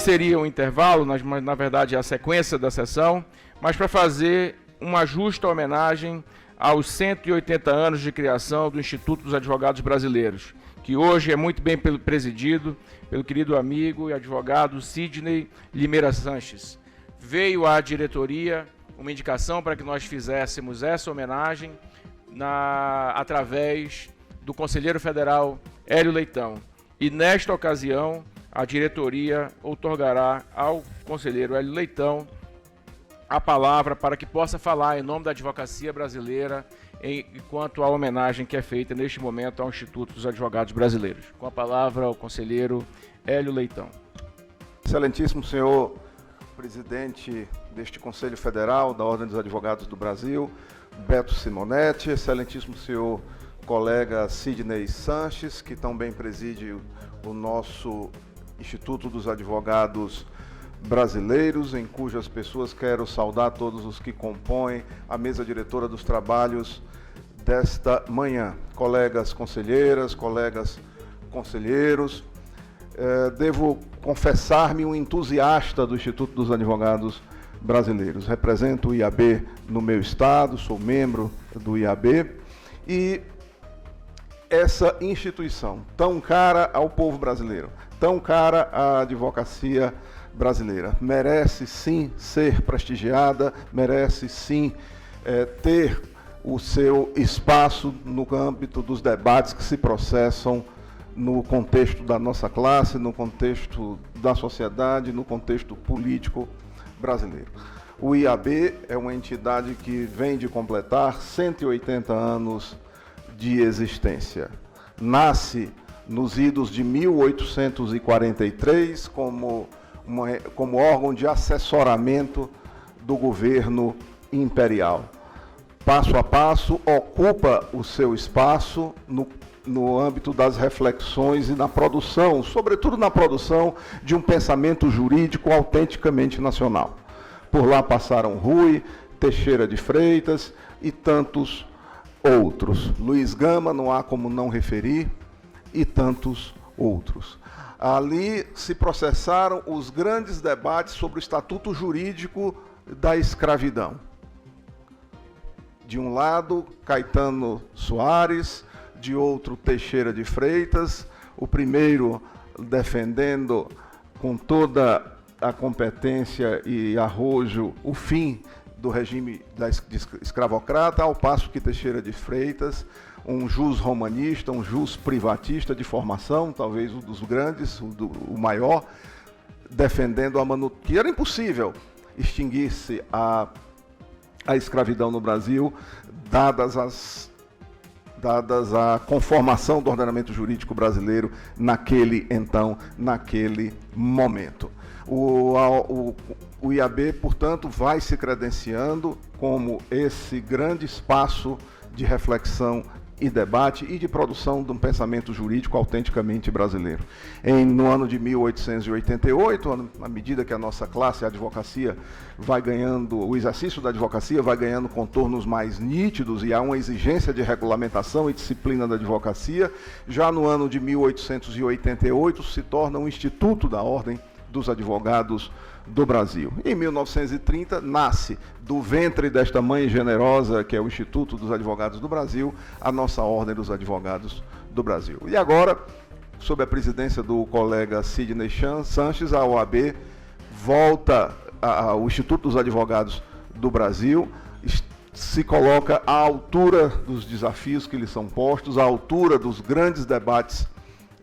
seria um intervalo, mas na verdade é a sequência da sessão, mas para fazer uma justa homenagem aos 180 anos de criação do Instituto dos Advogados Brasileiros, que hoje é muito bem presidido pelo querido amigo e advogado Sidney Limeira Sanches. Veio à diretoria uma indicação para que nós fizéssemos essa homenagem através do conselheiro federal Hélio Leitão. E nesta ocasião, a diretoria outorgará ao conselheiro Hélio Leitão a palavra para que possa falar em nome da advocacia brasileira enquanto à homenagem que é feita neste momento ao Instituto dos Advogados Brasileiros. Com a palavra ao conselheiro Hélio Leitão. Excelentíssimo senhor presidente deste Conselho Federal da Ordem dos Advogados do Brasil, Beto Simonetti, excelentíssimo senhor colega Sidney Sanches, que também preside o nosso Instituto dos Advogados Brasileiros, em cujas pessoas quero saudar todos os que compõem a mesa diretora dos trabalhos desta manhã. Colegas conselheiras, colegas conselheiros, devo confessar-me um entusiasta do Instituto dos Advogados Brasileiros. Represento o IAB no meu estado, sou membro do IAB, e essa instituição tão cara ao povo brasileiro, tão cara à advocacia brasileira, merece sim ser prestigiada, merece sim ter o seu espaço no âmbito dos debates que se processam no contexto da nossa classe, no contexto da sociedade, no contexto político brasileiro. O IAB é uma entidade que vem de completar 180 anos de existência. Nasce nos idos de 1843 como órgão de assessoramento do governo imperial. Passo a passo, ocupa o seu espaço no âmbito das reflexões e na produção, sobretudo na produção de um pensamento jurídico autenticamente nacional. Por lá passaram Rui, Teixeira de Freitas e tantos outros. Luiz Gama, não há como não referir, e tantos outros. Ali se processaram os grandes debates sobre o estatuto jurídico da escravidão. De um lado, Caetano Soares, de outro, Teixeira de Freitas, o primeiro defendendo com toda a competência e arrojo o fim do regime escravocrata, ao passo que Teixeira de Freitas, um jus romanista, um jus privatista de formação, talvez um dos grandes, o maior, defendendo que era impossível extinguir-se a escravidão no Brasil, dadas a conformação do ordenamento jurídico brasileiro naquele momento. O IAB, portanto, vai se credenciando como esse grande espaço de reflexão e debate e de produção de um pensamento jurídico autenticamente brasileiro. No ano de 1888, à medida que a nossa classe, a advocacia, vai ganhando, o exercício da advocacia vai ganhando contornos mais nítidos e há uma exigência de regulamentação e disciplina da advocacia, já no ano de 1888 se torna um Instituto da Ordem dos Advogados do Brasil. Em 1930, nasce do ventre desta mãe generosa, que é o Instituto dos Advogados do Brasil, a nossa Ordem dos Advogados do Brasil. E agora, sob a presidência do colega Sidney Sanches, a OAB volta ao Instituto dos Advogados do Brasil, se coloca à altura dos desafios que lhe são postos, à altura dos grandes debates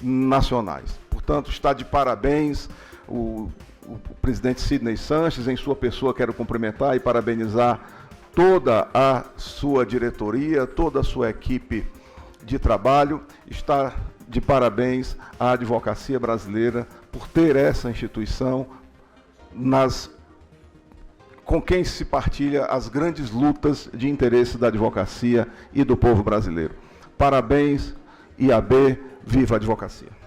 nacionais. Portanto, está de parabéns o presidente Sidney Sanches, em sua pessoa quero cumprimentar e parabenizar toda a sua diretoria, toda a sua equipe de trabalho. Está de parabéns à advocacia brasileira por ter essa instituição com quem se partilha as grandes lutas de interesse da advocacia e do povo brasileiro. Parabéns, IAB, viva a advocacia.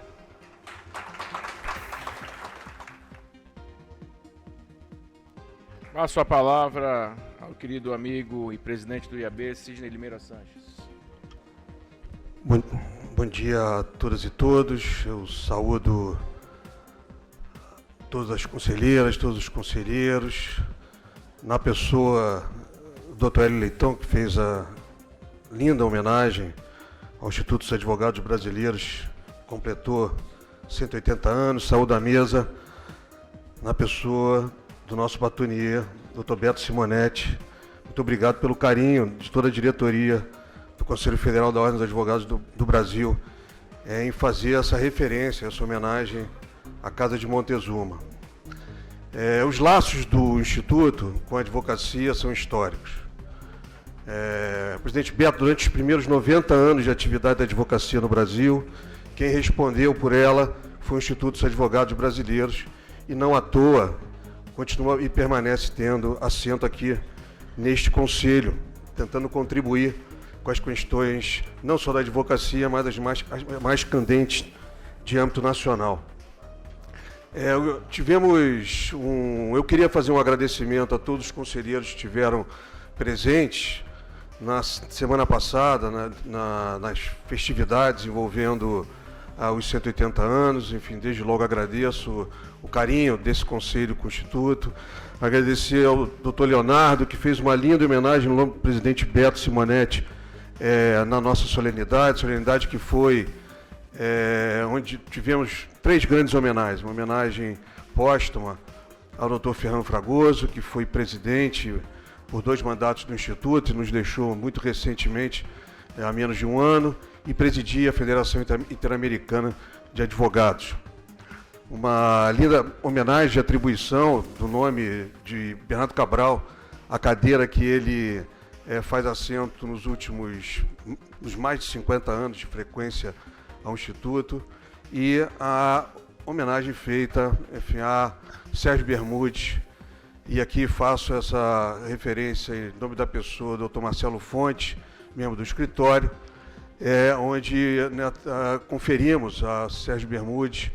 Passo a palavra ao querido amigo e presidente do IAB, Sidney Limeira Sanches. Bom dia a todas e todos. Eu saúdo todas as conselheiras, todos os conselheiros, na pessoa do Dr. Hélio Leitão, que fez a linda homenagem ao Instituto dos Advogados Brasileiros, completou 180 anos, saúde à mesa, na pessoa do nosso batonier, Dr. Beto Simonetti. Muito obrigado pelo carinho de toda a diretoria do Conselho Federal da Ordem dos Advogados do Brasil em fazer essa referência, essa homenagem à Casa de Montezuma. Os laços do Instituto com a advocacia são históricos. O presidente Beto, durante os primeiros 90 anos de atividade da advocacia no Brasil, quem respondeu por ela foi o Instituto dos Advogados Brasileiros, e não à toa continua e permanece tendo assento aqui neste conselho, tentando contribuir com as questões não só da advocacia, mas as mais candentes de âmbito nacional. Eu queria fazer um agradecimento a todos os conselheiros que estiveram presentes na semana passada, nas festividades envolvendo os 180 anos. Enfim, desde logo agradeço o carinho desse conselho com o Instituto. Agradecer ao Dr. Leonardo, que fez uma linda homenagem no nome do presidente Beto Simonetti na nossa solenidade que foi onde tivemos 3 grandes homenagens. Uma homenagem póstuma ao Dr. Fernando Fragoso, que foi presidente por 2 mandatos do Instituto e nos deixou muito recentemente, há menos de um ano, e presidia a Federação Interamericana de Advogados. Uma linda homenagem de atribuição do nome de Bernardo Cabral, a cadeira que ele faz assento nos mais de 50 anos de frequência ao Instituto, e a homenagem feita, enfim, a Sérgio Bermudes. E aqui faço essa referência em nome da pessoa do Dr. Marcelo Fonte, membro do escritório, onde conferimos a Sérgio Bermudes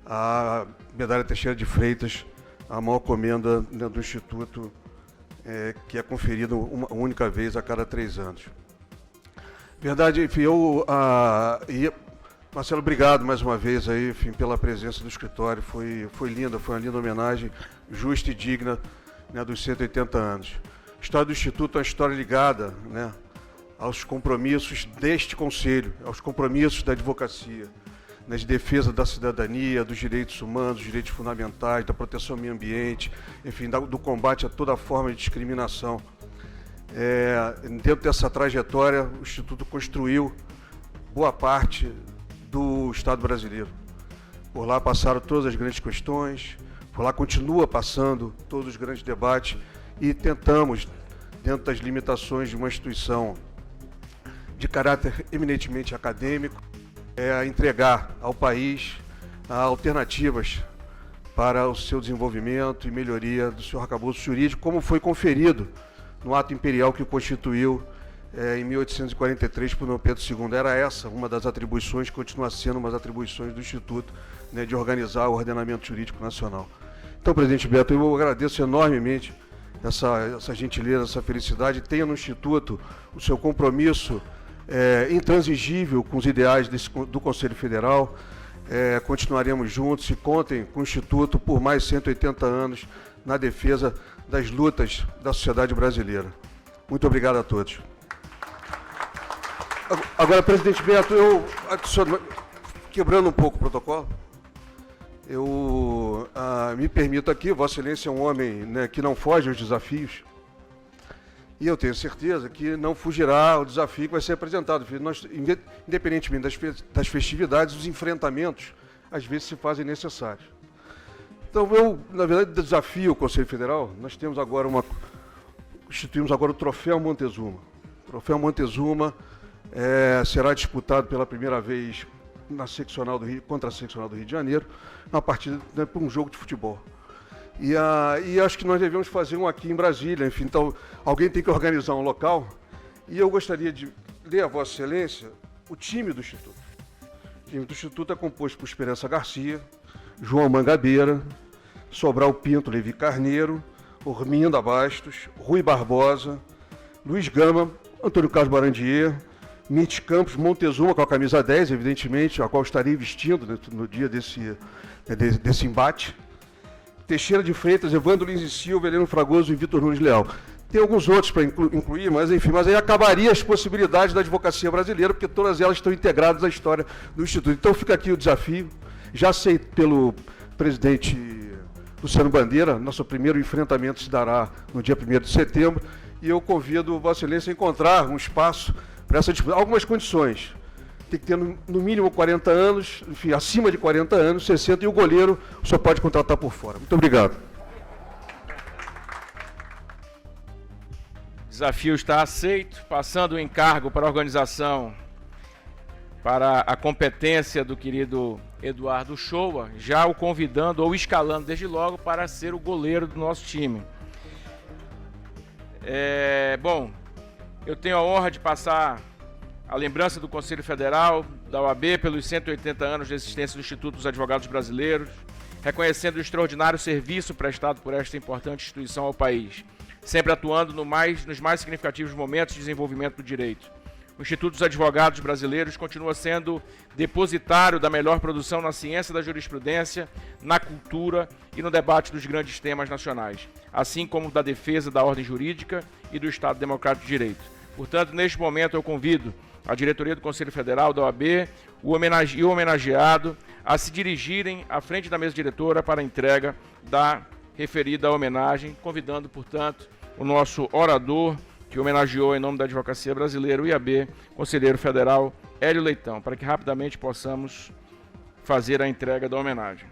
a medalha Teixeira de Freitas, a maior comenda do Instituto, que é conferida uma única vez a cada 3 anos. Verdade, enfim, Marcelo, obrigado mais uma vez aí, enfim, pela presença do escritório. Foi linda, foi uma linda homenagem, justa e digna, né, dos 180 anos. A história do Instituto é uma história ligada, né, aos compromissos deste Conselho, aos compromissos da advocacia, né, de defesa da cidadania, dos direitos humanos, dos direitos fundamentais, da proteção ao meio ambiente, enfim, do combate a toda forma de discriminação. Dentro dessa trajetória, o Instituto construiu boa parte do Estado brasileiro. Por lá passaram todas as grandes questões, por lá continua passando todos os grandes debates, e tentamos, dentro das limitações de uma instituição de caráter eminentemente acadêmico, entregar ao país alternativas para o seu desenvolvimento e melhoria do seu arcabouço jurídico, como foi conferido no ato imperial que o constituiu em 1843 por Dom Pedro II. Era essa uma das atribuições, continua sendo uma das atribuições do Instituto, né, de organizar o ordenamento jurídico nacional. Então, presidente Beto, eu agradeço enormemente essa gentileza, essa felicidade. Tenha no Instituto o seu compromisso intransigível com os ideais do Conselho Federal. Continuaremos juntos e contem com o Instituto por mais 180 anos na defesa das lutas da sociedade brasileira. Muito obrigado a todos. Agora, presidente Beto, eu adiciono, quebrando um pouco o protocolo, eu me permito aqui, Vossa Excelência é um homem, né, que não foge aos desafios, e eu tenho certeza que não fugirá ao desafio que vai ser apresentado. Nós, independentemente das festividades, os enfrentamentos, às vezes, se fazem necessários. Então, eu, na verdade, desafio o Conselho Federal. Nós temos agora instituímos agora o Troféu Montezuma. O Troféu Montezuma será disputado pela primeira vez na seccional do Rio, contra a seccional do Rio de Janeiro, na partida, né, por um jogo de futebol. E acho que nós devemos fazer um aqui em Brasília. Enfim, então, alguém tem que organizar um local. E eu gostaria de ler a Vossa Excelência o time do Instituto. O time do Instituto é composto por Esperança Garcia, João Mangabeira, Sobral Pinto, Levi Carneiro, Orminda Bastos, Rui Barbosa, Luiz Gama, Antônio Carlos Barandier, Mitch Campos, Montezuma, com a camisa 10, evidentemente, a qual estarei vestindo, né, no dia desse embate. Teixeira de Freitas, Evandro Lins e Silva, Heleno Fragoso e Vitor Nunes Leal. Tem alguns outros para incluir, mas enfim, mas aí acabaria as possibilidades da advocacia brasileira, porque todas elas estão integradas à história do Instituto. Então fica aqui o desafio, já aceito pelo presidente Luciano Bandeira, nosso primeiro enfrentamento se dará no dia 1º de setembro, e eu convido Vossa Excelência a encontrar um espaço para essa disputa. Algumas condições. Tem que ter no mínimo 40 anos, enfim, acima de 40 anos, 60, e o goleiro só pode contratar por fora. Muito obrigado. O desafio está aceito, passando o encargo para a organização, para a competência do querido Eduardo Shoa, já o convidando ou escalando desde logo para ser o goleiro do nosso time. Bom, eu tenho a honra de passar a lembrança do Conselho Federal, da OAB, pelos 180 anos de existência do Instituto dos Advogados Brasileiros, reconhecendo o extraordinário serviço prestado por esta importante instituição ao país, sempre atuando nos mais significativos momentos de desenvolvimento do direito. O Instituto dos Advogados Brasileiros continua sendo depositário da melhor produção na ciência da jurisprudência, na cultura e no debate dos grandes temas nacionais, assim como da defesa da ordem jurídica e do Estado Democrático de Direito. Portanto, neste momento eu convido a diretoria do Conselho Federal, da OAB, e o homenageado a se dirigirem à frente da mesa diretora para a entrega da referida homenagem, convidando, portanto, o nosso orador, que homenageou em nome da Advocacia Brasileira, o IAB, Conselheiro Federal Hélio Leitão, para que rapidamente possamos fazer a entrega da homenagem.